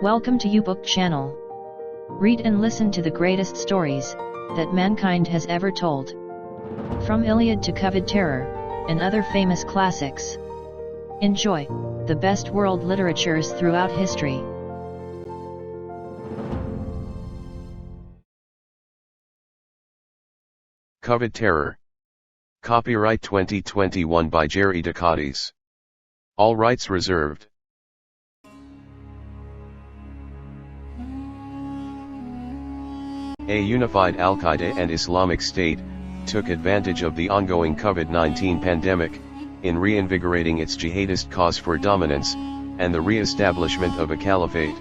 Welcome to YouBook channel. Read and listen to the greatest stories that mankind has ever told. From Iliad to Covid Terror, and other famous classics. Enjoy the best world literatures throughout history. Covid Terror. Copyright 2021 by Gerry de Cadiz. All rights reserved. A unified Al-Qaeda and Islamic State took advantage of the ongoing COVID-19 pandemic in reinvigorating its jihadist cause for dominance and the re-establishment of a caliphate.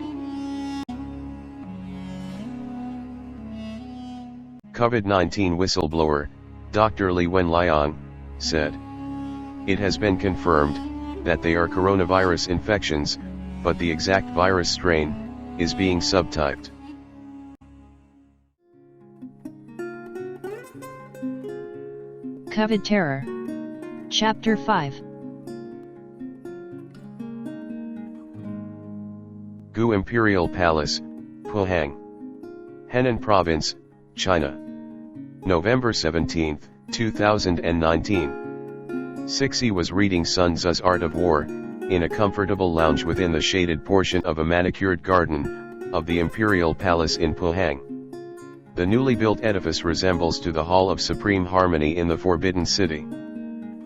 COVID-19 whistleblower, Dr. Li Wenliang, said, "It has been confirmed that they are coronavirus infections, but the exact virus strain is being subtyped." Covid Terror. Chapter 5. Gu Imperial Palace, Wuhan, Henan Province, China. November 17, 2019. Cixi was reading Sun Tzu's Art of War, in a comfortable lounge within the shaded portion of a manicured garden of the Imperial Palace in Wuhan. The newly built edifice resembles to the Hall of Supreme Harmony in the Forbidden City.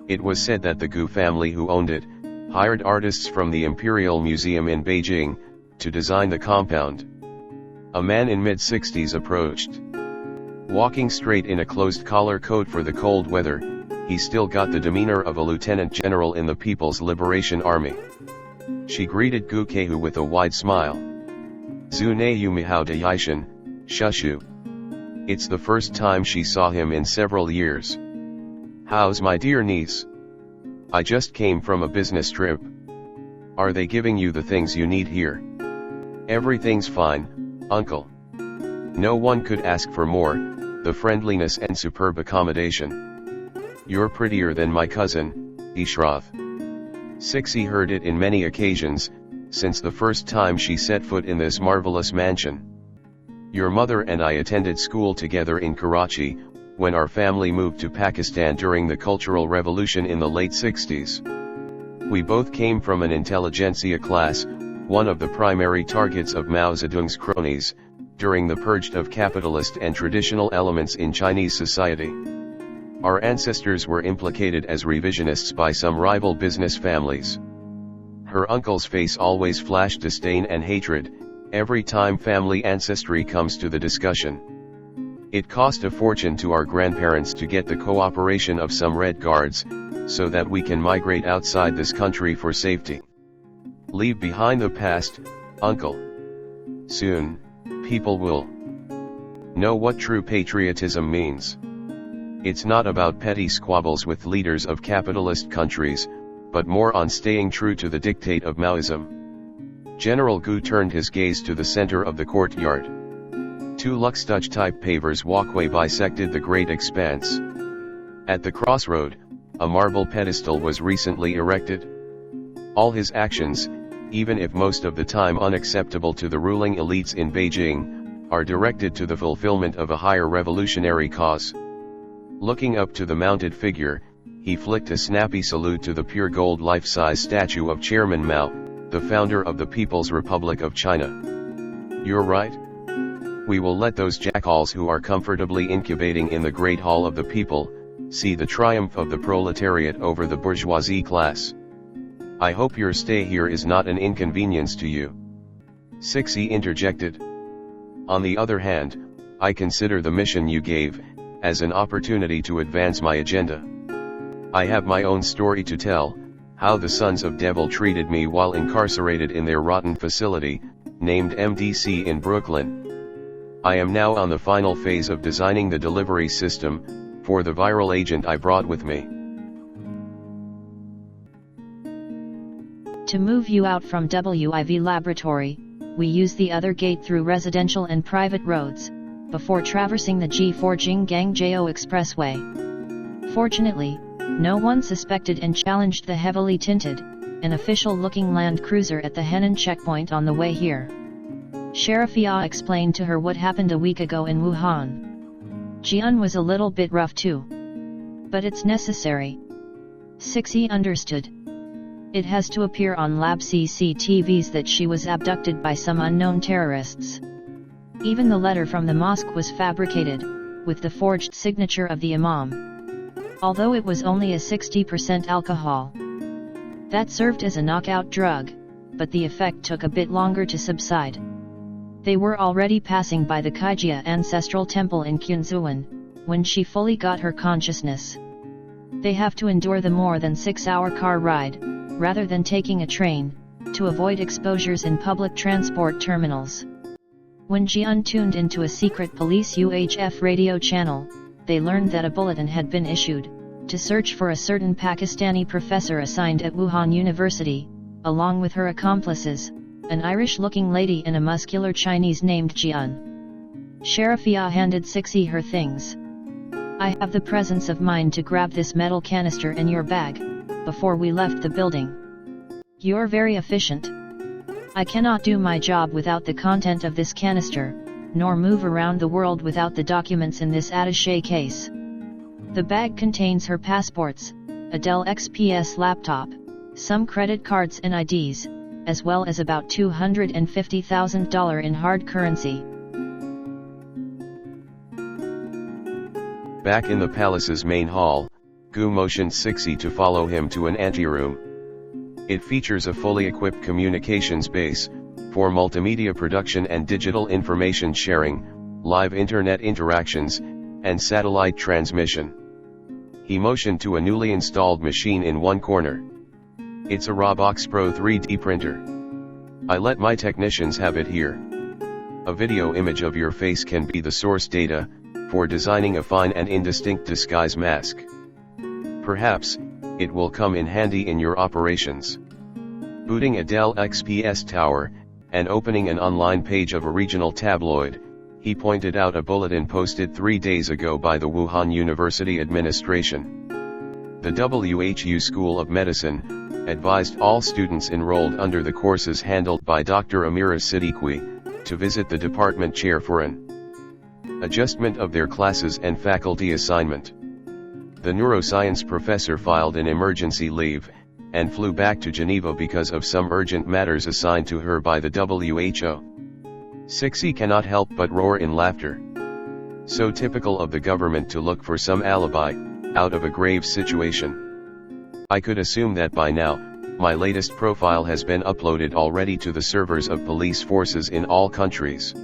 It was said that the Gu family who owned it, hired artists from the Imperial Museum in Beijing, to design the compound. A man in mid-60s approached. Walking straight in a closed-collar coat for the cold weather, he still got the demeanor of a lieutenant general in the People's Liberation Army. She greeted Gu Kehu with a wide smile. "Zhu ne yu mihao de yishan, shushu." It's the first time she saw him in several years. "How's my dear niece? I just came from a business trip. Are they giving you the things you need here?" "Everything's fine, uncle." No one could ask for more, the friendliness and superb accommodation. "You're prettier than my cousin, Ishrath." Cixi heard it in many occasions, since the first time she set foot in this marvelous mansion. "Your mother and I attended school together in Karachi, when our family moved to Pakistan during the Cultural Revolution in the late 60s. We both came from an intelligentsia class, one of the primary targets of Mao Zedong's cronies, during the purge of capitalist and traditional elements in Chinese society. Our ancestors were implicated as revisionists by some rival business families." Her uncle's face always flashed disdain and hatred every time family ancestry comes to the discussion. "It cost a fortune to our grandparents to get the cooperation of some Red Guards, so that we can migrate outside this country for safety. Leave behind the past, uncle. Soon, people will know what true patriotism means. It's not about petty squabbles with leaders of capitalist countries, but more on staying true to the dictate of Maoism." General Gu turned his gaze to the center of the courtyard. Two Luxtouch-type pavers walkway bisected the great expanse. At the crossroad, a marble pedestal was recently erected. All his actions, even if most of the time unacceptable to the ruling elites in Beijing, are directed to the fulfillment of a higher revolutionary cause. Looking up to the mounted figure, he flicked a snappy salute to the pure gold life-size statue of Chairman Mao, the founder of the People's Republic of China. "You're right. We will let those jackals who are comfortably incubating in the Great Hall of the People see the triumph of the proletariat over the bourgeoisie class. I hope your stay here is not an inconvenience to you." Cixi interjected. "On the other hand, I consider the mission you gave as an opportunity to advance my agenda. I have my own story to tell, how the sons of devil treated me while incarcerated in their rotten facility, named MDC in Brooklyn. I am now on the final phase of designing the delivery system for the viral agent I brought with me." To move you out from WIV laboratory, we use the other gate through residential and private roads, before traversing the G4 Jinggang-Jiao Expressway. Fortunately, no one suspected and challenged the heavily tinted, an official-looking Land Cruiser at the Henan checkpoint on the way here. Sharifia explained to her what happened a week ago in Wuhan. Jian was a little bit rough too. But it's necessary. Sixi understood. It has to appear on lab CCTVs that she was abducted by some unknown terrorists. Even the letter from the mosque was fabricated, with the forged signature of the imam. Although it was only a 60% alcohol. That served as a knockout drug, but the effect took a bit longer to subside. They were already passing by the Kaijia ancestral temple in Qinzhuan, when she fully got her consciousness. They have to endure the more than 6-hour car ride, rather than taking a train, to avoid exposures in public transport terminals. When Jian tuned into a secret police UHF radio channel, they learned that a bulletin had been issued, to search for a certain Pakistani professor assigned at Wuhan University, along with her accomplices, an Irish-looking lady and a muscular Chinese named Jian. Sharifia handed Sixi her things. I have the presence of mind to grab this metal canister in your bag, before we left the building. You're very efficient. I cannot do my job without the content of this canister, nor move around the world without the documents in this attaché case. The bag contains her passports, a Dell XPS laptop, some credit cards and IDs, as well as about $250,000 in hard currency. Back in the palace's main hall, Gu motioned Sixi to follow him to an anteroom. It features a fully equipped communications base, for multimedia production and digital information sharing, live internet interactions, and satellite transmission. He motioned to a newly installed machine in one corner. It's a Robox Pro 3D printer. I let my technicians have it here. A video image of your face can be the source data, for designing a fine and indistinct disguise mask. Perhaps, it will come in handy in your operations. Booting a Dell XPS tower, and opening an online page of a regional tabloid, he pointed out a bulletin posted 3 days ago by the Wuhan University administration. The WHU School of Medicine advised all students enrolled under the courses handled by Dr. Amira Siddiqui to visit the department chair for an adjustment of their classes and faculty assignment. The neuroscience professor filed an emergency leave, and flew back to Geneva because of some urgent matters assigned to her by the WHO. Sixi cannot help but roar in laughter. So typical of the government to look for some alibi, out of a grave situation. I could assume that by now, my latest profile has been uploaded already to the servers of police forces in all countries.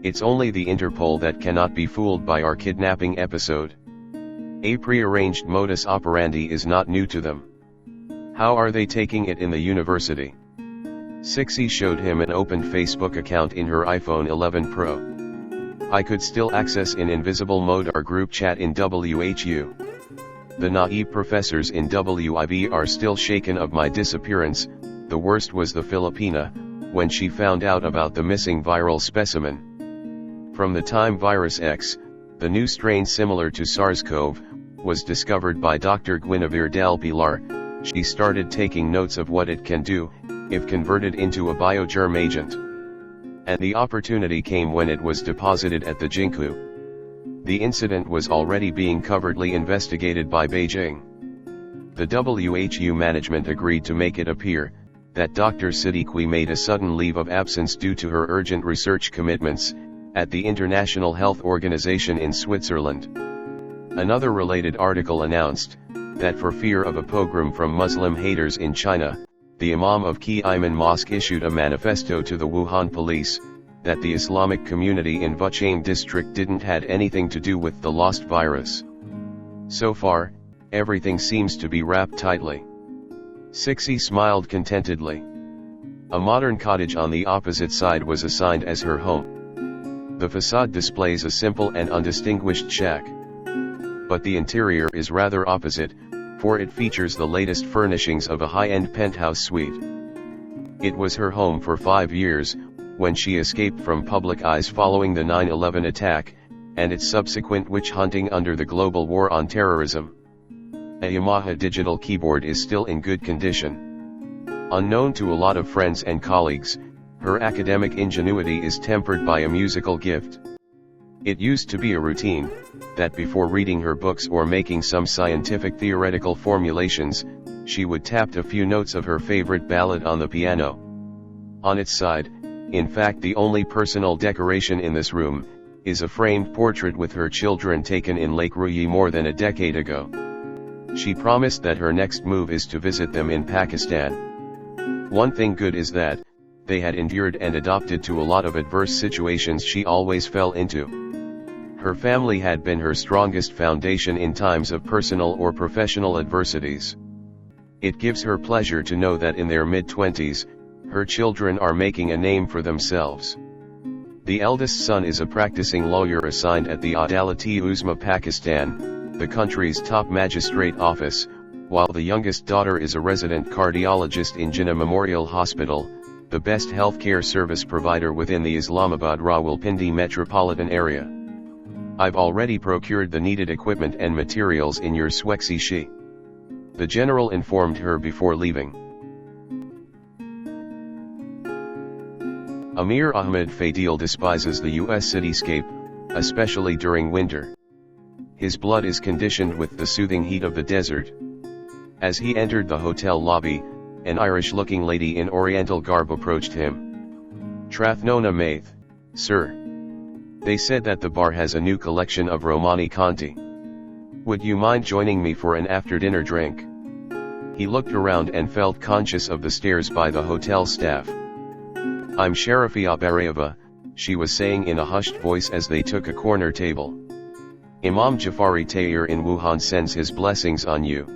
It's only the Interpol that cannot be fooled by our kidnapping episode. A prearranged modus operandi is not new to them. How are they taking it in the university? Sixi showed him an open Facebook account in her iPhone 11 Pro. I could still access in invisible mode our group chat in WHU. The naive professors in WIB are still shaken of my disappearance. The worst was the Filipina, when she found out about the missing viral specimen. From the time virus X, the new strain similar to SARS-CoV, was discovered by Dr. Guinevere del Pilar, she started taking notes of what it can do, if converted into a biogerm agent. And the opportunity came when it was deposited at the Jinku. The incident was already being covertly investigated by Beijing. The WHO management agreed to make it appear that Dr. Siddiqui made a sudden leave of absence due to her urgent research commitments at the International Health Organization in Switzerland. Another related article announced that for fear of a pogrom from Muslim haters in China, the Imam of Qianmen Mosque issued a manifesto to the Wuhan police, that the Islamic community in Wuchang district didn't had anything to do with the lost virus. So far, everything seems to be wrapped tightly. Sixi smiled contentedly. A modern cottage on the opposite side was assigned as her home. The facade displays a simple and undistinguished shack. But the interior is rather opposite, for it features the latest furnishings of a high-end penthouse suite. It was her home for 5 years, when she escaped from public eyes following the 9/11 attack, and its subsequent witch hunting under the global war on terrorism. A Yamaha digital keyboard is still in good condition. Unknown to a lot of friends and colleagues, Her academic ingenuity is tempered by a musical gift. It used to be a routine, that before reading her books or making some scientific theoretical formulations, she would tap a few notes of her favorite ballad on the piano. On its side, in fact the only personal decoration in this room, is a framed portrait with her children taken in Lake Rouye more than a decade ago. She promised that her next move is to visit them in Pakistan. One thing good is that, they had endured and adapted to a lot of adverse situations she always fell into. Her family had been her strongest foundation in times of personal or professional adversities. It gives her pleasure to know that in their mid-20s, her children are making a name for themselves. The eldest son is a practicing lawyer assigned at the Adalati-Uzma Pakistan, the country's top magistrate office, while the youngest daughter is a resident cardiologist in Jinnah Memorial Hospital, the best healthcare service provider within the Islamabad-Rawalpindi metropolitan area. I've already procured the needed equipment and materials in your Swexy Shi. The general informed her before leaving. Amir Ahmed Fadil despises the US cityscape, especially during winter. His blood is conditioned with the soothing heat of the desert. As he entered the hotel lobby, an Irish-looking lady in oriental garb approached him. "Trathnona Maith, sir. They said that the bar has a new collection of Romani Conti. Would you mind joining me for an after-dinner drink?" He looked around and felt conscious of the stares by the hotel staff. "I'm Sharafia Barayeva," she was saying in a hushed voice as they took a corner table. "Imam Jafari Tayyar in Wuhan sends his blessings on you.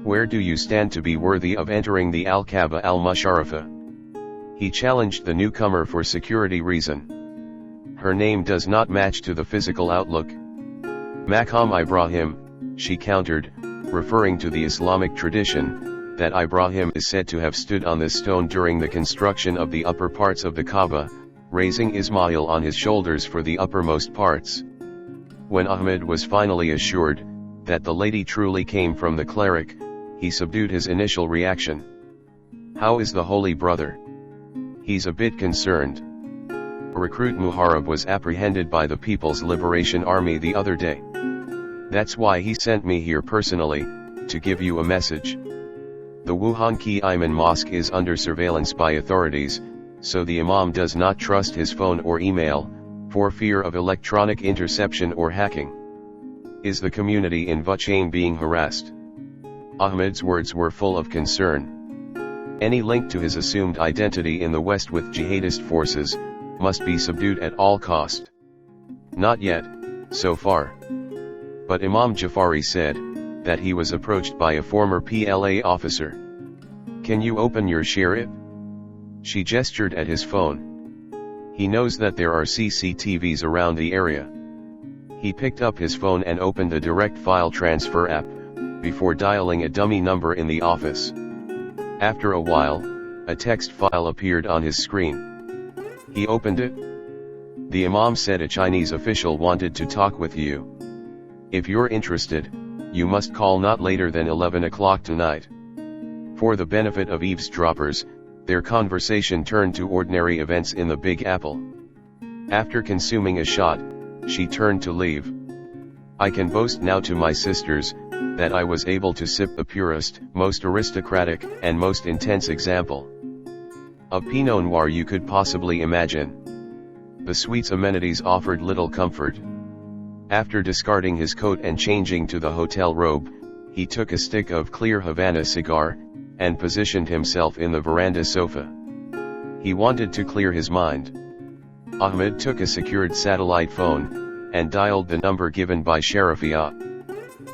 Where do you stand to be worthy of entering the Al-Kaaba al-Musharafa?" He challenged the newcomer for security reason. Her name does not match to the physical outlook. "Maqam Ibrahim," she countered, referring to the Islamic tradition, that Ibrahim is said to have stood on this stone during the construction of the upper parts of the Kaaba, raising Ismail on his shoulders for the uppermost parts. When Ahmed was finally assured that the lady truly came from the cleric, he subdued his initial reaction. "How is the holy brother?" "He's a bit concerned. Recruit Muharrab was apprehended by the People's Liberation Army the other day. That's why he sent me here personally, to give you a message. The Wuhan Ki Iman Mosque is under surveillance by authorities, so the Imam does not trust his phone or email, for fear of electronic interception or hacking. Is the community in Wuhan being harassed?" Ahmed's words were full of concern. Any link to his assumed identity in the West with jihadist forces must be subdued at all cost. Not yet, so far. But Imam Jafari said that he was approached by a former PLA officer. "Can you open your Sharif?" She gestured at his phone. He knows that there are CCTVs around the area. He picked up his phone and opened a direct file transfer app, before dialing a dummy number in the office. After a while, a text file appeared on his screen. He opened it. The Imam said a Chinese official wanted to talk with you. If you're interested, you must call not later than 11 o'clock tonight. For the benefit of eavesdroppers, their conversation turned to ordinary events in the Big Apple. After consuming a shot, she turned to leave. "I can boast now to my sisters, that I was able to sip the purest, most aristocratic, and most intense example of Pinot Noir you could possibly imagine." The suite's amenities offered little comfort. After discarding his coat and changing to the hotel robe, he took a stick of clear Havana cigar, and positioned himself in the veranda sofa. He wanted to clear his mind. Ahmed took a secured satellite phone, and dialed the number given by Sharafia.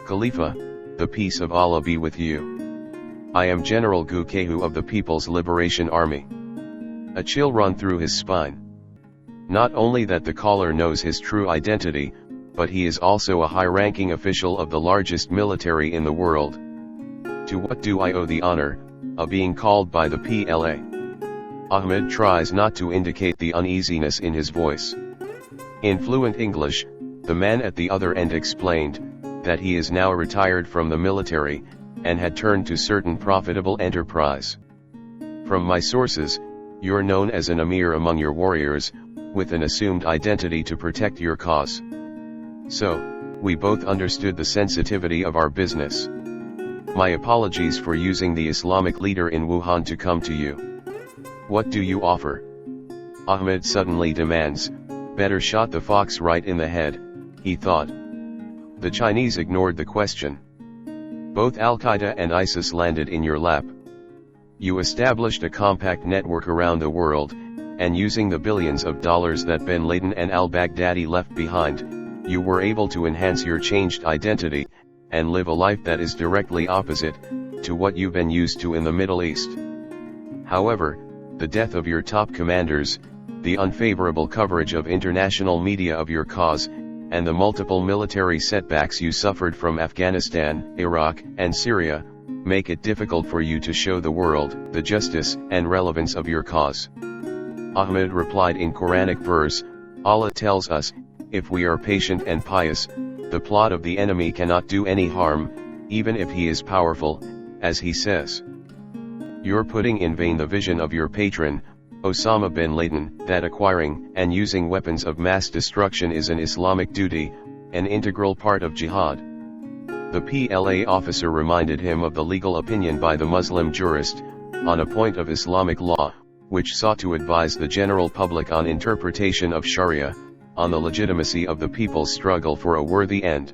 "Khalifa, the peace of Allah be with you. I am General Gukehu of the People's Liberation Army." A chill ran through his spine. Not only that the caller knows his true identity, but he is also a high-ranking official of the largest military in the world. To what do I owe the honor of being called by the PLA? Ahmed tries not to indicate the uneasiness in his voice. In fluent English, the man at the other end explained that he is now retired from the military, and had turned to certain profitable enterprise. "From my sources, You're known as an emir among your warriors, with an assumed identity to protect your cause. So, we both understood the sensitivity of our business. My apologies for using the Islamic leader in Wuhan to come to you. What do you offer? Ahmed suddenly demands. Better shot the fox right in the head, he thought. The Chinese ignored the question. Both Al-Qaeda and ISIS landed in your lap. You established a compact network around the world, and using the billions of dollars that bin Laden and al-Baghdadi left behind, you were able to enhance your changed identity, and live a life that is directly opposite to what you've been used to in the Middle East. However, the death of your top commanders, the unfavorable coverage of international media of your cause, and the multiple military setbacks you suffered from Afghanistan, Iraq, and Syria, make it difficult for you to show the world the justice and relevance of your cause. Ahmed replied in Quranic verse, Allah tells us, if we are patient and pious, the plot of the enemy cannot do any harm, even if he is powerful, as he says. You're putting in vain the vision of your patron, Osama bin Laden, that acquiring and using weapons of mass destruction is an Islamic duty, an integral part of jihad. The PLA officer reminded him of the legal opinion by the Muslim jurist, on a point of Islamic law, which sought to advise the general public on interpretation of Sharia, on the legitimacy of the people's struggle for a worthy end.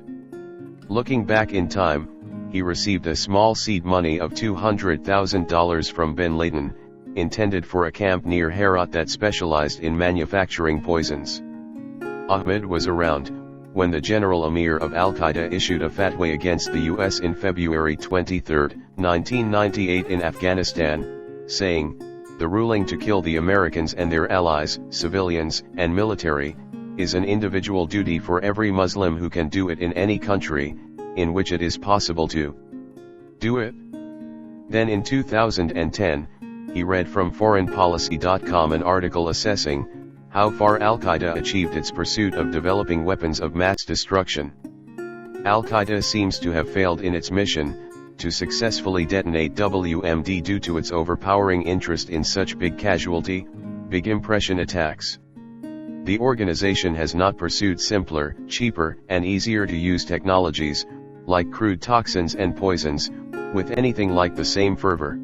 Looking back in time, he received a small seed money of $200,000 from bin Laden, intended for a camp near Herat that specialized in manufacturing poisons. Ahmed was around when the General Emir of Al-Qaeda issued a fatwa against the US in February 23, 1998 in Afghanistan, saying, the ruling to kill the Americans and their allies, civilians and military, is an individual duty for every Muslim who can do it in any country, in which it is possible to do it. Then in 2010, he read from foreignpolicy.com an article assessing how far Al-Qaeda achieved its pursuit of developing weapons of mass destruction. Al-Qaeda seems to have failed in its mission to successfully detonate WMD due to its overpowering interest in such big casualty, big impression attacks. The organization has not pursued simpler, cheaper, and easier to use technologies, like crude toxins and poisons, with anything like the same fervor.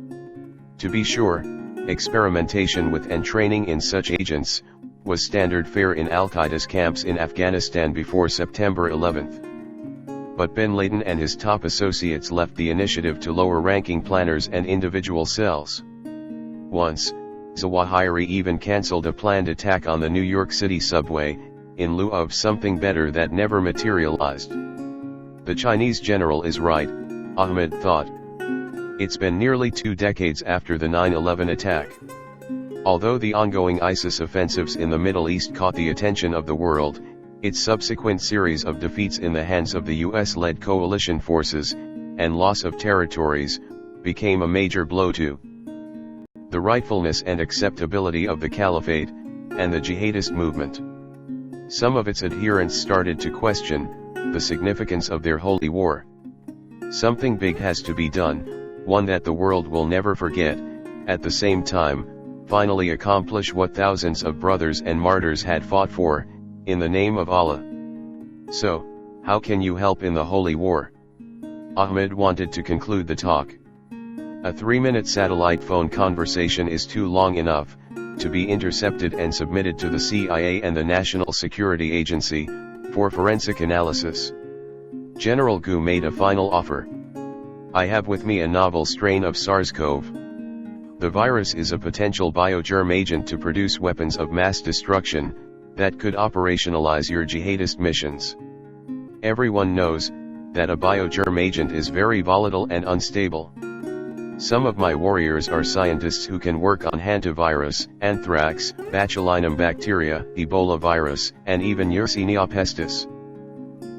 To be sure, experimentation with and training in such agents was standard fare in Al-Qaeda's camps in Afghanistan before September 11. But bin Laden and his top associates left the initiative to lower-ranking planners and individual cells. Once, Zawahiri even cancelled a planned attack on the New York City subway, in lieu of something better that never materialized. The Chinese general is right, Ahmed thought. It's been nearly 2 decades after the 9/11 attack. Although the ongoing ISIS offensives in the Middle East caught the attention of the world, its subsequent series of defeats in the hands of the US-led coalition forces, and loss of territories, became a major blow to the rightfulness and acceptability of the caliphate, and the jihadist movement. Some of its adherents started to question the significance of their holy war. Something big has to be done, one that the world will never forget, at the same time, finally accomplish what thousands of brothers and martyrs had fought for, in the name of Allah. So, how can you help in the holy war? Ahmed wanted to conclude the talk. A 3-minute satellite phone conversation is too long enough to be intercepted and submitted to the CIA and the National Security Agency for forensic analysis. General Gu made a final offer. I have with me a novel strain of SARS-CoV. The virus is a potential biogerm agent to produce weapons of mass destruction that could operationalize your jihadist missions. Everyone knows that a biogerm agent is very volatile and unstable. Some of my warriors are scientists who can work on hantavirus, anthrax, botulinum bacteria, Ebola virus, and even Yersinia pestis.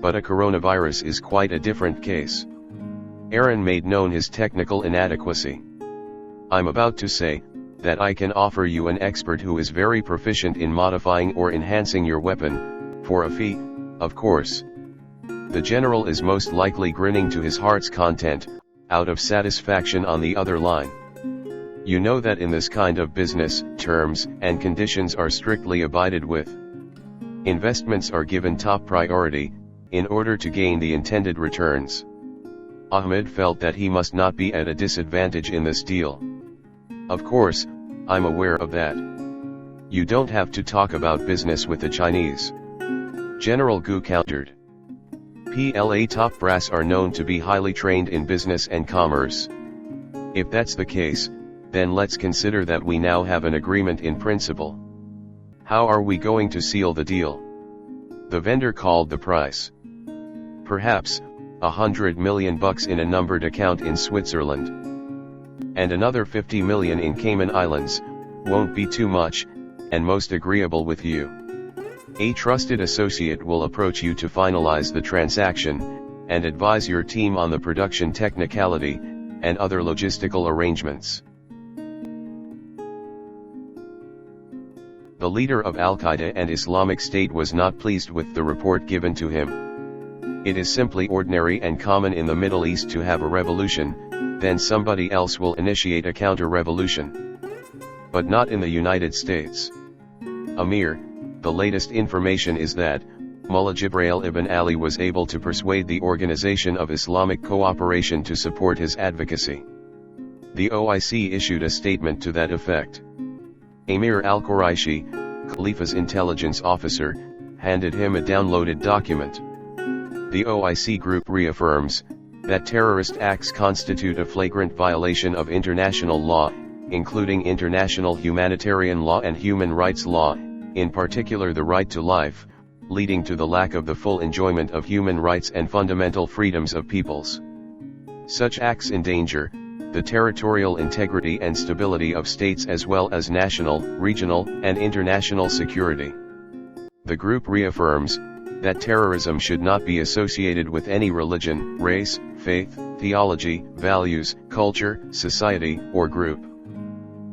But a coronavirus is quite a different case. Aaron made known his technical inadequacy. I'm about to say that I can offer you an expert who is very proficient in modifying or enhancing your weapon, for a fee, of course. The general is most likely grinning to his heart's content, out of satisfaction on the other line. You know that in this kind of business, terms and conditions are strictly abided with. Investments are given top priority, in order to gain the intended returns. Ahmed felt that he must not be at a disadvantage in this deal. Of course, I'm aware of that. You don't have to talk about business with the Chinese. General Gu countered. PLA top brass are known to be highly trained in business and commerce. If that's the case, then let's consider that we now have an agreement in principle. How are we going to seal the deal? The vendor called the price. Perhaps, $100 million in a numbered account in Switzerland. And another 50 million in Cayman Islands, won't be too much, and most agreeable with you. A trusted associate will approach you to finalize the transaction, and advise your team on the production technicality, and other logistical arrangements. The leader of Al-Qaeda and Islamic State was not pleased with the report given to him. It is simply ordinary and common in the Middle East to have a revolution, then somebody else will initiate a counter-revolution. But not in the United States. Amir, the latest information is that, Mullah Jibril ibn Ali was able to persuade the Organization of Islamic Cooperation to support his advocacy. The OIC issued a statement to that effect. Amir al-Quraishi, Khalifa's intelligence officer, handed him a downloaded document. The OIC group reaffirms that terrorist acts constitute a flagrant violation of international law, including international humanitarian law and human rights law, in particular the right to life, leading to the lack of the full enjoyment of human rights and fundamental freedoms of peoples. Such acts endanger the territorial integrity and stability of states as well as national, regional, and international security. The group reaffirms that terrorism should not be associated with any religion, race, faith, theology, values, culture, society, or group.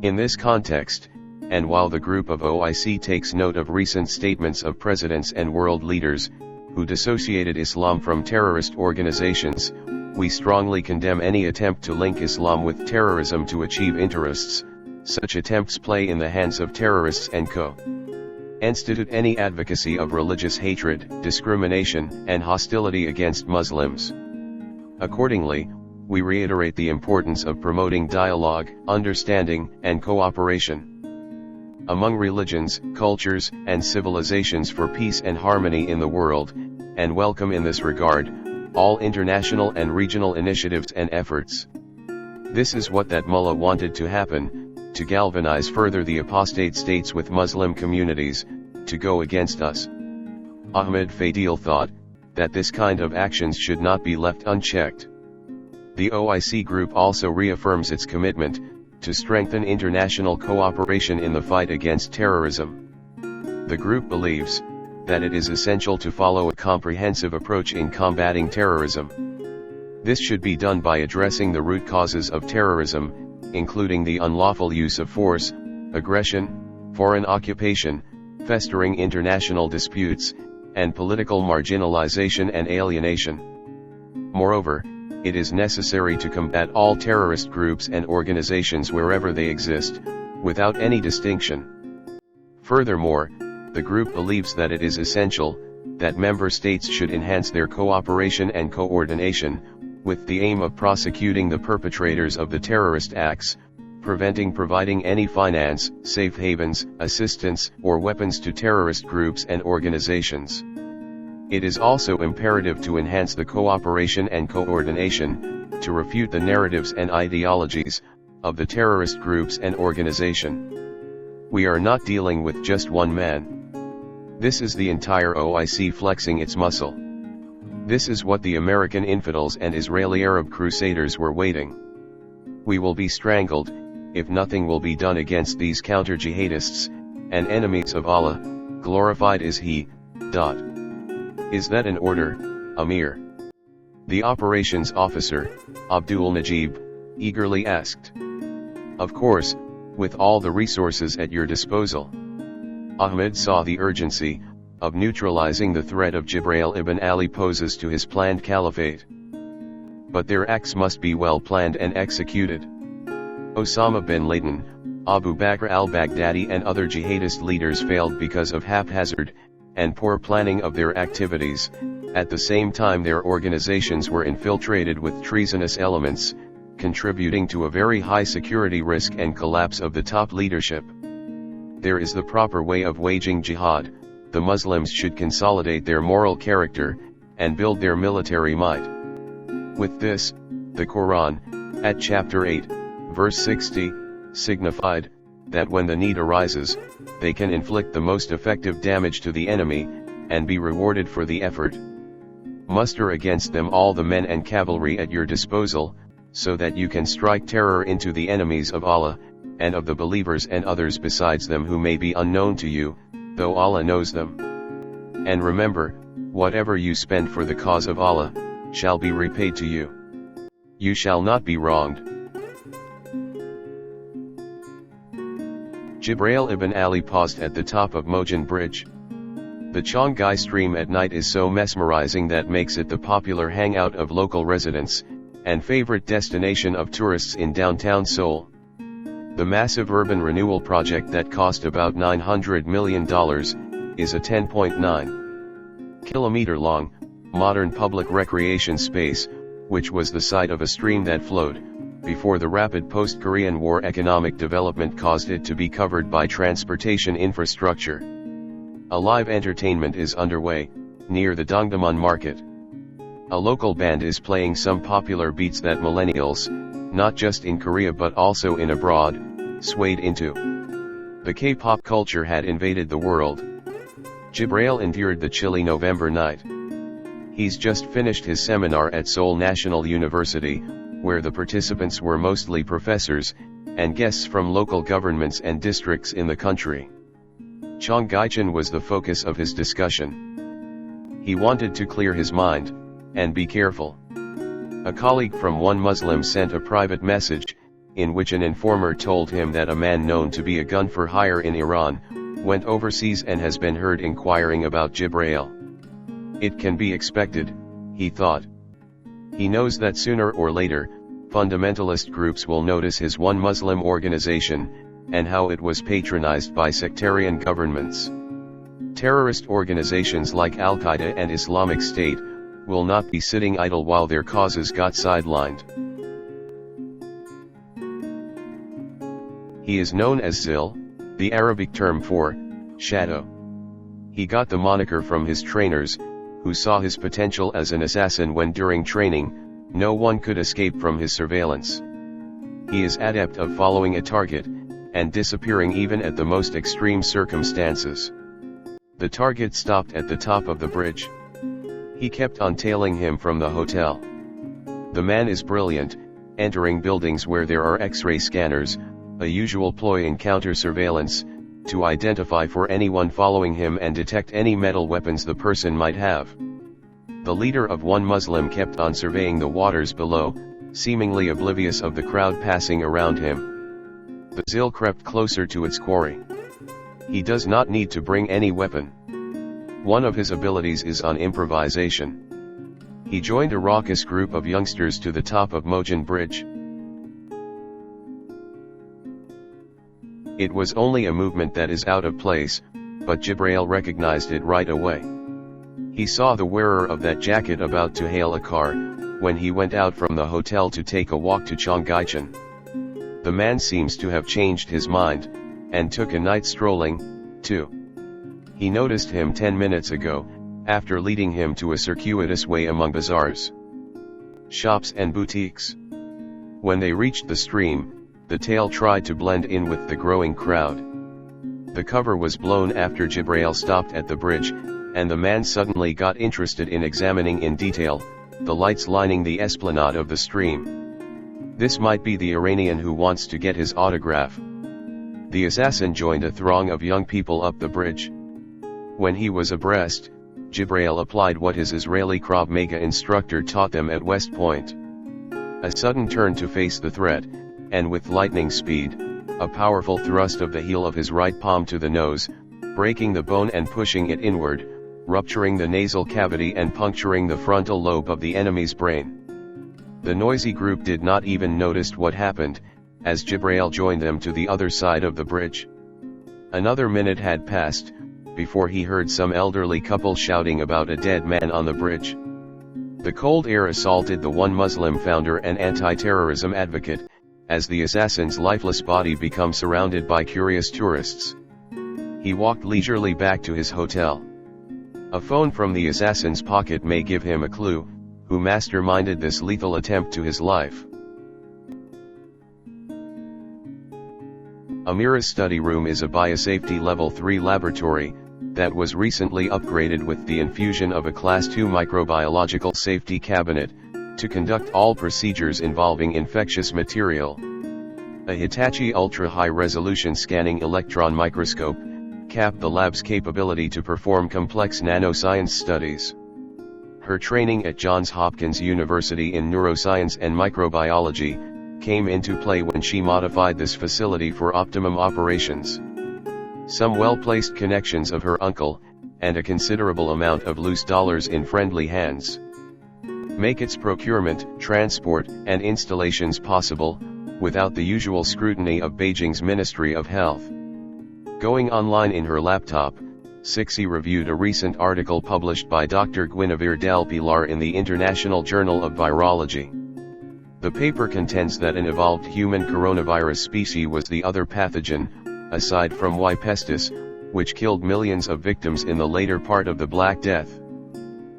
In this context, and while the group of OIC takes note of recent statements of presidents and world leaders, who dissociated Islam from terrorist organizations, we strongly condemn any attempt to link Islam with terrorism to achieve interests. Such attempts play in the hands of terrorists and co-institute any advocacy of religious hatred, discrimination, and hostility against Muslims. Accordingly, we reiterate the importance of promoting dialogue, understanding, and cooperation among religions, cultures, and civilizations for peace and harmony in the world, and welcome in this regard all international and regional initiatives and efforts. This is what that mullah wanted to happen, to galvanize further the apostate states with Muslim communities, to go against us. Ahmed Fadil thought that this kind of actions should not be left unchecked. The OIC group also reaffirms its commitment to strengthen international cooperation in the fight against terrorism. The group believes that it is essential to follow a comprehensive approach in combating terrorism. This should be done by addressing the root causes of terrorism, including the unlawful use of force, aggression, foreign occupation, festering international disputes, and political marginalization and alienation. Moreover, it is necessary to combat all terrorist groups and organizations wherever they exist, without any distinction. Furthermore, the group believes that it is essential that member states should enhance their cooperation and coordination, with the aim of prosecuting the perpetrators of the terrorist acts, providing any finance, safe havens, assistance, or weapons to terrorist groups and organizations. It is also imperative to enhance the cooperation and coordination, to refute the narratives and ideologies of the terrorist groups and organization. We are not dealing with just one man. This is the entire OIC flexing its muscle. This is what the American infidels and Israeli Arab crusaders were waiting. We will be strangled, if nothing will be done against these counter-jihadists, and enemies of Allah, glorified is He. Is that an order, Amir? The operations officer, Abdul Najib, eagerly asked. Of course, with all the resources at your disposal. Ahmed saw the urgency of neutralizing the threat of Jibril ibn Ali poses to his planned caliphate. But their acts must be well planned and executed. Osama bin Laden, Abu Bakr al-Baghdadi and other jihadist leaders failed because of haphazard and poor planning of their activities. At the same time, their organizations were infiltrated with treasonous elements, contributing to a very high security risk and collapse of the top leadership. There is the proper way of waging jihad. The Muslims should consolidate their moral character and build their military might. With this, the Quran, at chapter 8, verse 60, signified that when the need arises, they can inflict the most effective damage to the enemy and be rewarded for the effort. Muster against them all the men and cavalry at your disposal, so that you can strike terror into the enemies of Allah, and of the believers and others besides them who may be unknown to you, though Allah knows them. And remember, whatever you spend for the cause of Allah, shall be repaid to you. You shall not be wronged. Jibril ibn Ali paused at the top of Mogul Bridge. The Chang'ai stream at night is so mesmerizing that makes it the popular hangout of local residents, and favorite destination of tourists in downtown Seoul. The massive urban renewal project that cost about $900 million, is a 10.9 long, modern public recreation space, which was the site of a stream that flowed, before the rapid post-Korean War economic development caused it to be covered by transportation infrastructure. A live entertainment is underway, near the Dongdaemun market. A local band is playing some popular beats that millennials, not just in Korea but also in abroad, swayed into. The K-pop culture had invaded the world. Jibril endured the chilly November night. He's just finished his seminar at Seoul National University, where the participants were mostly professors, and guests from local governments and districts in the country. Chonggyecheon was the focus of his discussion. He wanted to clear his mind, and be careful. A colleague from one Muslim sent a private message, in which an informer told him that a man known to be a gun for hire in Iran, went overseas and has been heard inquiring about Jibril. It can be expected, he thought. He knows that sooner or later, fundamentalist groups will notice his one Muslim organization, and how it was patronized by sectarian governments. Terrorist organizations like Al-Qaeda and Islamic State will not be sitting idle while their causes got sidelined. He is known as Zil, the Arabic term for shadow. He got the moniker from his trainers, who saw his potential as an assassin when during training, no one could escape from his surveillance. He is adept of following a target, and disappearing even at the most extreme circumstances. The target stopped at the top of the bridge. He kept on tailing him from the hotel. The man is brilliant, entering buildings where there are X-ray scanners, a usual ploy in counter-surveillance, to identify for anyone following him and detect any metal weapons the person might have. The leader of one Muslim kept on surveying the waters below, seemingly oblivious of the crowd passing around him. The Zil crept closer to its quarry. He does not need to bring any weapon. One of his abilities is on improvisation. He joined a raucous group of youngsters to the top of Mogul Bridge. It was only a movement that is out of place, but Jibril recognized it right away. He saw the wearer of that jacket about to hail a car, when he went out from the hotel to take a walk to Chonggyecheon. The man seems to have changed his mind, and took a night strolling, too. He noticed him 10 minutes ago, after leading him to a circuitous way among bazaars, shops and boutiques. When they reached the stream, the tail tried to blend in with the growing crowd. The cover was blown after Jibril stopped at the bridge, and the man suddenly got interested in examining in detail the lights lining the esplanade of the stream. This might be the Iranian who wants to get his autograph. The assassin joined a throng of young people up the bridge. When he was abreast, Jibril applied what his Israeli Krav Maga instructor taught them at West Point. A sudden turn to face the threat, and with lightning speed, a powerful thrust of the heel of his right palm to the nose, breaking the bone and pushing it inward, rupturing the nasal cavity and puncturing the frontal lobe of the enemy's brain. The noisy group did not even notice what happened, as Jibrail joined them to the other side of the bridge. Another minute had passed, before he heard some elderly couple shouting about a dead man on the bridge. The cold air assaulted the one Muslim founder and anti-terrorism advocate, as the assassin's lifeless body became surrounded by curious tourists. He walked leisurely back to his hotel. A phone from the assassin's pocket may give him a clue, who masterminded this lethal attempt to his life. Amira's study room is a biosafety level 3 laboratory, that was recently upgraded with the infusion of a Class 2 microbiological safety cabinet, to conduct all procedures involving infectious material. A Hitachi ultra-high-resolution scanning electron microscope capped the lab's capability to perform complex nanoscience studies. Her training at Johns Hopkins University in neuroscience and microbiology came into play when she modified this facility for optimum operations. Some well-placed connections of her uncle, and a considerable amount of loose dollars in friendly hands, make its procurement, transport, and installations possible, without the usual scrutiny of Beijing's Ministry of Health. Going online in her laptop, Sixi reviewed a recent article published by Dr. Guinevere Del Pilar in the International Journal of Virology. The paper contends that an evolved human coronavirus species was the other pathogen, aside from Y. pestis, which killed millions of victims in the later part of the Black Death.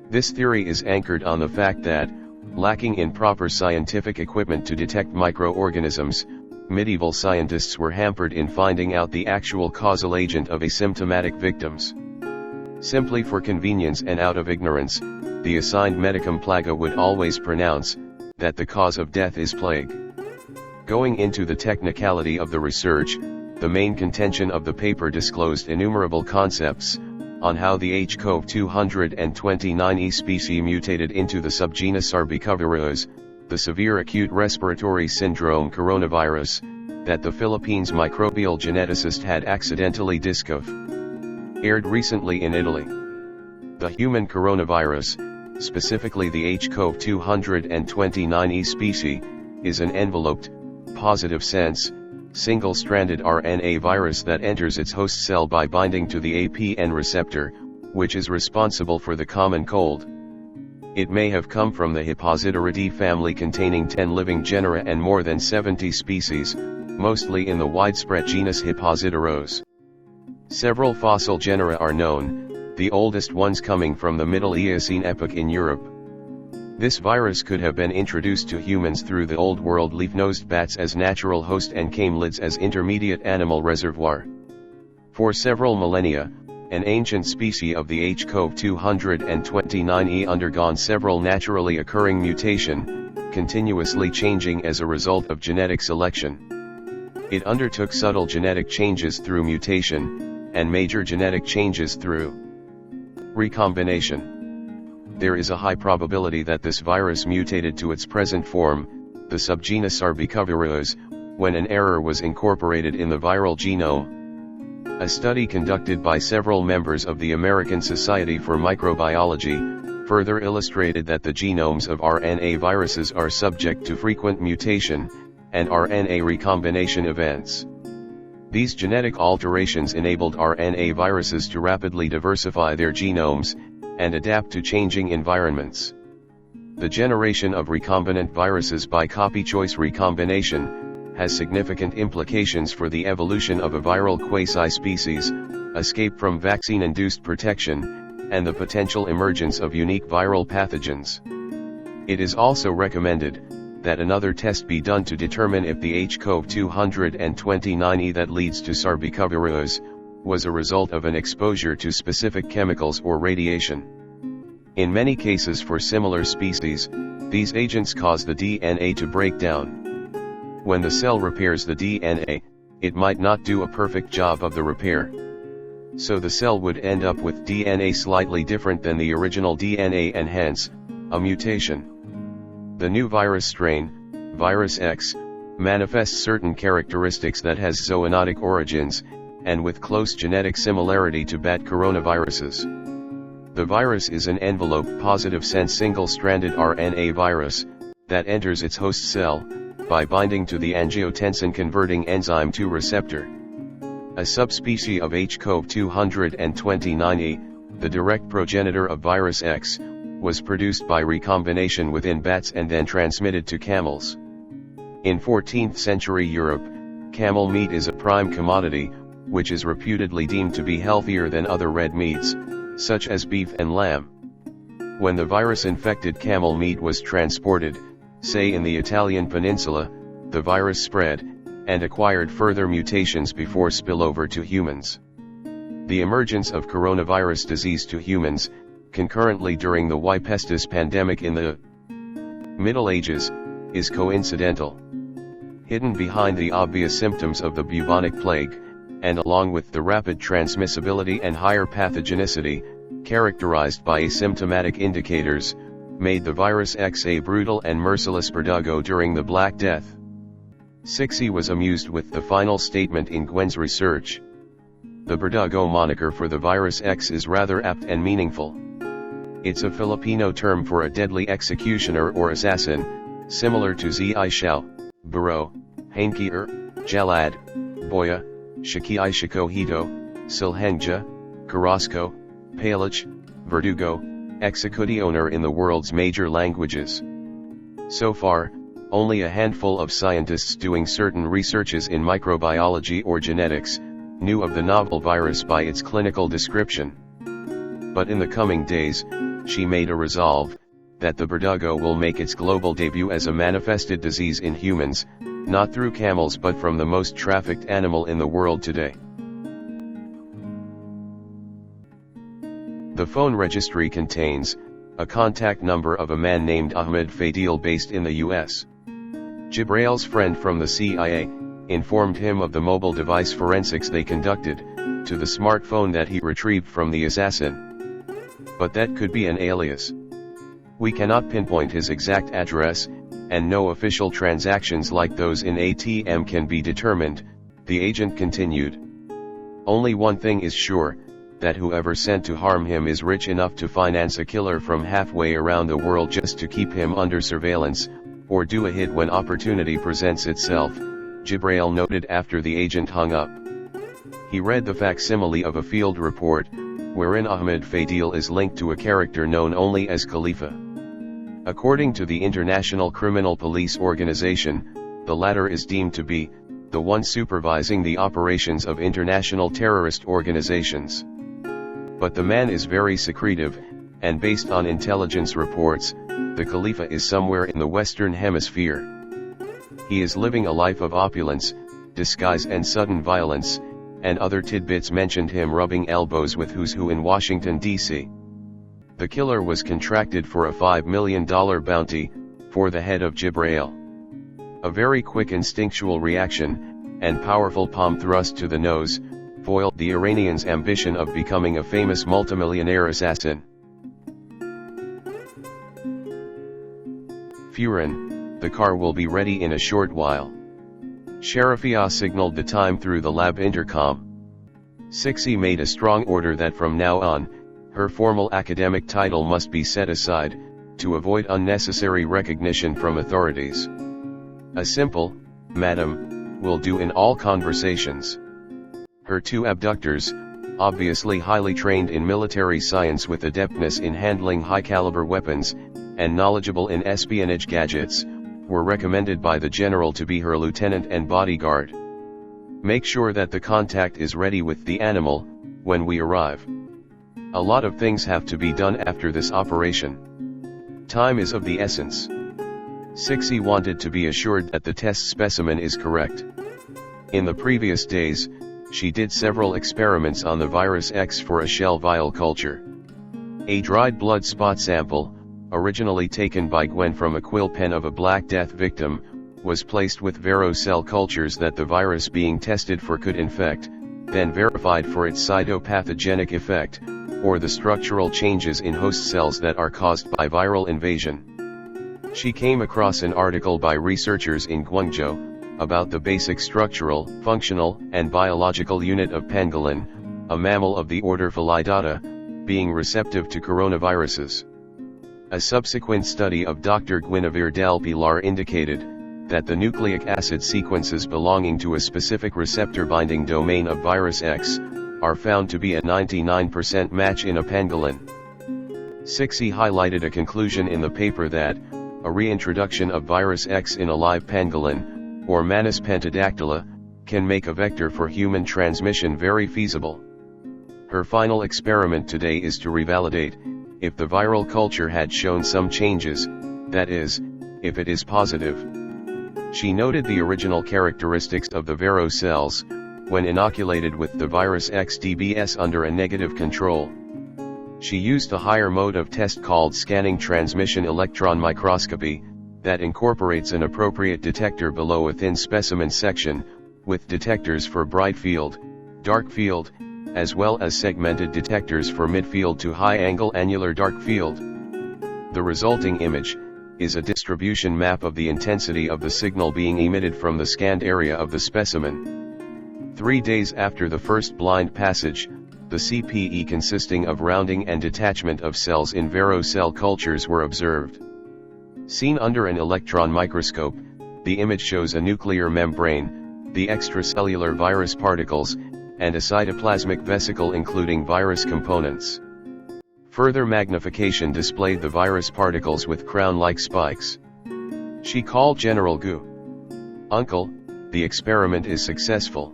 This theory is anchored on the fact that, lacking in proper scientific equipment to detect microorganisms, medieval scientists were hampered in finding out the actual causal agent of asymptomatic victims. Simply for convenience and out of ignorance, the assigned medicum plaga would always pronounce that the cause of death is plague. Going into the technicality of the research, the main contention of the paper disclosed innumerable concepts on how the HCoV-229E species mutated into the subgenus Sarbecovirus, the severe acute respiratory syndrome coronavirus, that the Philippines microbial geneticist had accidentally discovered. Aired recently in Italy. The human coronavirus, specifically the HCoV-229E species, is an enveloped, positive sense, single-stranded RNA virus that enters its host cell by binding to the APN receptor, which is responsible for the common cold. It may have come from the Hippositoridae family containing 10 living genera and more than 70 species, mostly in the widespread genus Hippositoros. Several fossil genera are known, the oldest ones coming from the Middle Eocene epoch in Europe. This virus could have been introduced to humans through the Old World leaf-nosed bats as natural host and camelids as intermediate animal reservoir. For several millennia, an ancient species of the HCoV-229E undergone several naturally occurring mutation, continuously changing as a result of genetic selection. It undertook subtle genetic changes through mutation, and major genetic changes through recombination. There is a high probability that this virus mutated to its present form, the subgenus Sarbecovirus, when an error was incorporated in the viral genome. A study conducted by several members of the American Society for Microbiology, further illustrated that the genomes of RNA viruses are subject to frequent mutation, and RNA recombination events. These genetic alterations enabled RNA viruses to rapidly diversify their genomes, and adapt to changing environments. The generation of recombinant viruses by copy choice recombination has significant implications for the evolution of a viral quasi-species, escape from vaccine-induced protection, and the potential emergence of unique viral pathogens. It is also recommended that another test be done to determine if the HCoV-229E that leads to Sarbecovirus was a result of an exposure to specific chemicals or radiation. In many cases for similar species, these agents cause the DNA to break down. When the cell repairs the DNA, it might not do a perfect job of the repair. So the cell would end up with DNA slightly different than the original DNA and hence, a mutation. The new virus strain, Virus X, manifests certain characteristics that has zoonotic origins, and with close genetic similarity to bat coronaviruses. The virus is an envelope positive sense single-stranded RNA virus, that enters its host cell, by binding to the angiotensin-converting enzyme 2 receptor. A subspecie of HCOV229A, the direct progenitor of virus X, was produced by recombination within bats and then transmitted to camels. In 14th century Europe, camel meat is a prime commodity, which is reputedly deemed to be healthier than other red meats, such as beef and lamb. When the virus-infected camel meat was transported, say in the Italian peninsula, the virus spread, and acquired further mutations before spillover to humans. The emergence of coronavirus disease to humans, concurrently during the Y pestis pandemic in the Middle Ages, is coincidental. Hidden behind the obvious symptoms of the bubonic plague, and along with the rapid transmissibility and higher pathogenicity, characterized by asymptomatic indicators, made the virus X a brutal and merciless verdugo during the Black Death. Cixi was amused with the final statement in Gwen's research. The verdugo moniker for the virus X is rather apt and meaningful. It's a Filipino term for a deadly executioner or assassin, similar to Zi Xiao, Buro, Hainkier, Jalad, Boya, Shaki Shikohito, Silhengja, Carrasco, Palich, Verdugo, executioner in the world's major languages. So far, only a handful of scientists doing certain researches in microbiology or genetics knew of the novel virus by its clinical description. But in the coming days, she made a resolve that the verdugo will make its global debut as a manifested disease in humans, not through camels but from the most trafficked animal in the world today. The phone registry contains a contact number of a man named Ahmed Fadil based in the US. Jibrail's friend from the CIA informed him of the mobile device forensics they conducted to the smartphone that he retrieved from the assassin. But that could be an alias. We cannot pinpoint his exact address, and no official transactions like those in ATM can be determined, the agent continued. Only one thing is sure, that whoever sent to harm him is rich enough to finance a killer from halfway around the world just to keep him under surveillance, or do a hit when opportunity presents itself, Jibrail noted after the agent hung up. He read the facsimile of a field report, wherein Ahmed Fadil is linked to a character known only as Khalifa. According to the International Criminal Police Organization, the latter is deemed to be the one supervising the operations of international terrorist organizations. But the man is very secretive, and based on intelligence reports, the Khalifa is somewhere in the Western Hemisphere. He is living a life of opulence, disguise and sudden violence, and other tidbits mentioned him rubbing elbows with who's who in Washington, D.C. The killer was contracted for a $5 million bounty for the head of Jibrail. A very quick instinctual reaction, and powerful palm thrust to the nose, foiled the Iranian's ambition of becoming a famous multimillionaire assassin. Furin, the car will be ready in a short while. Sharifia signaled the time through the lab intercom. Cixi made a strong order that from now on, her formal academic title must be set aside, to avoid unnecessary recognition from authorities. A simple, "Madam," will do in all conversations. Her two abductors, obviously highly trained in military science with adeptness in handling high-caliber weapons, and knowledgeable in espionage gadgets, were recommended by the general to be her lieutenant and bodyguard. Make sure that the contact is ready with the animal, when we arrive. A lot of things have to be done after this operation. Time is of the essence. Cixi wanted to be assured that the test specimen is correct. In the previous days, she did several experiments on the virus X for a shell vial culture. A dried blood spot sample, originally taken by Gwen from a quill pen of a Black Death victim, was placed with Vero cell cultures that the virus being tested for could infect, then verified for its cytopathogenic effect, or the structural changes in host cells that are caused by viral invasion. She came across an article by researchers in Guangzhou, about the basic structural, functional, and biological unit of pangolin, a mammal of the order Phyllidata, being receptive to coronaviruses. A subsequent study of Dr. Guinevere del Pilar indicated that the nucleic acid sequences belonging to a specific receptor binding domain of virus X are found to be a 99% match in a pangolin. Cixi highlighted a conclusion in the paper that a reintroduction of virus X in a live pangolin, or Manus pentadactyla, can make a vector for human transmission very feasible. Her final experiment today is to revalidate if the viral culture had shown some changes, that is, if it is positive. She noted the original characteristics of the Vero cells, when inoculated with the virus XDBS under a negative control. She used a higher mode of test called scanning transmission electron microscopy, that incorporates an appropriate detector below a thin specimen section, with detectors for bright field, dark field, as well as segmented detectors for mid-field to high-angle annular dark field. The resulting image is a distribution map of the intensity of the signal being emitted from the scanned area of the specimen. 3 days after the first blind passage, the CPE consisting of rounding and detachment of cells in Vero cell cultures were observed. Seen under an electron microscope, the image shows a nuclear membrane, the extracellular virus particles, and a cytoplasmic vesicle including virus components. Further magnification displayed the virus particles with crown-like spikes. She called General Gu. "Uncle, the experiment is successful.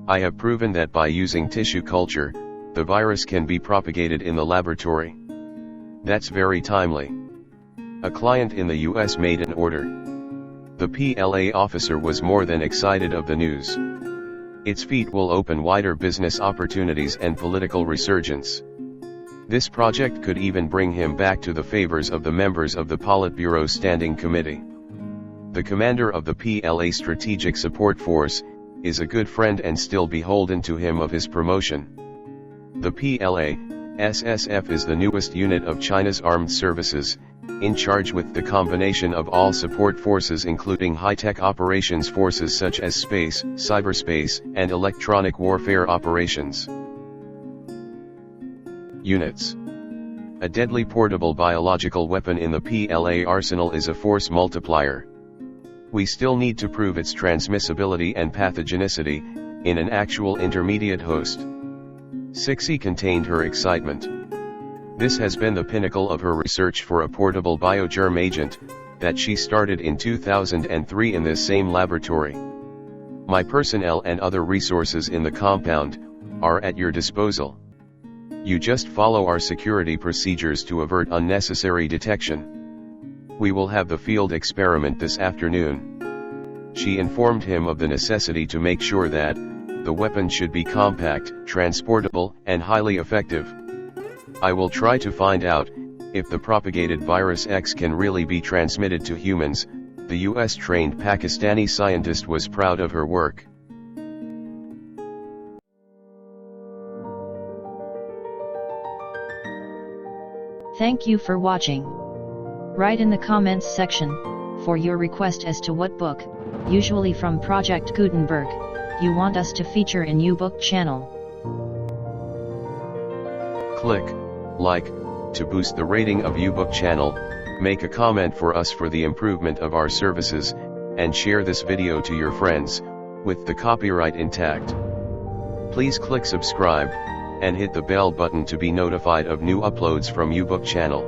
I have proven that by using tissue culture, the virus can be propagated in the laboratory. That's very timely." A client in the US made an order. The PLA officer was more than excited of the news. Its feat will open wider business opportunities and political resurgence. This project could even bring him back to the favors of the members of the Politburo Standing Committee. The commander of the PLA Strategic Support Force is a good friend and still beholden to him of his promotion. The PLA SSF is the newest unit of China's armed services, in charge with the combination of all support forces including high-tech operations forces such as space, cyberspace, and electronic warfare operations. Units. A deadly portable biological weapon in the PLA arsenal is a force multiplier. We still need to prove its transmissibility and pathogenicity in an actual intermediate host. Cixi contained her excitement. This has been the pinnacle of her research for a portable biogerm agent that she started in 2003 in this same laboratory. My personnel and other resources in the compound are at your disposal. You just follow our security procedures to avert unnecessary detection. We will have the field experiment this afternoon. She informed him of the necessity to make sure that the weapon should be compact, transportable, and highly effective. I will try to find out if the propagated virus X can really be transmitted to humans. The US-trained Pakistani scientist was proud of her work. Thank you for watching. Write in the comments section for your request as to what book, usually from Project Gutenberg, you want us to feature in U-Book channel. Click like to boost the rating of U-Book channel, make a comment for us for the improvement of our services, and share this video to your friends, with the copyright intact. Please click subscribe, and hit the bell button to be notified of new uploads from U-Book channel.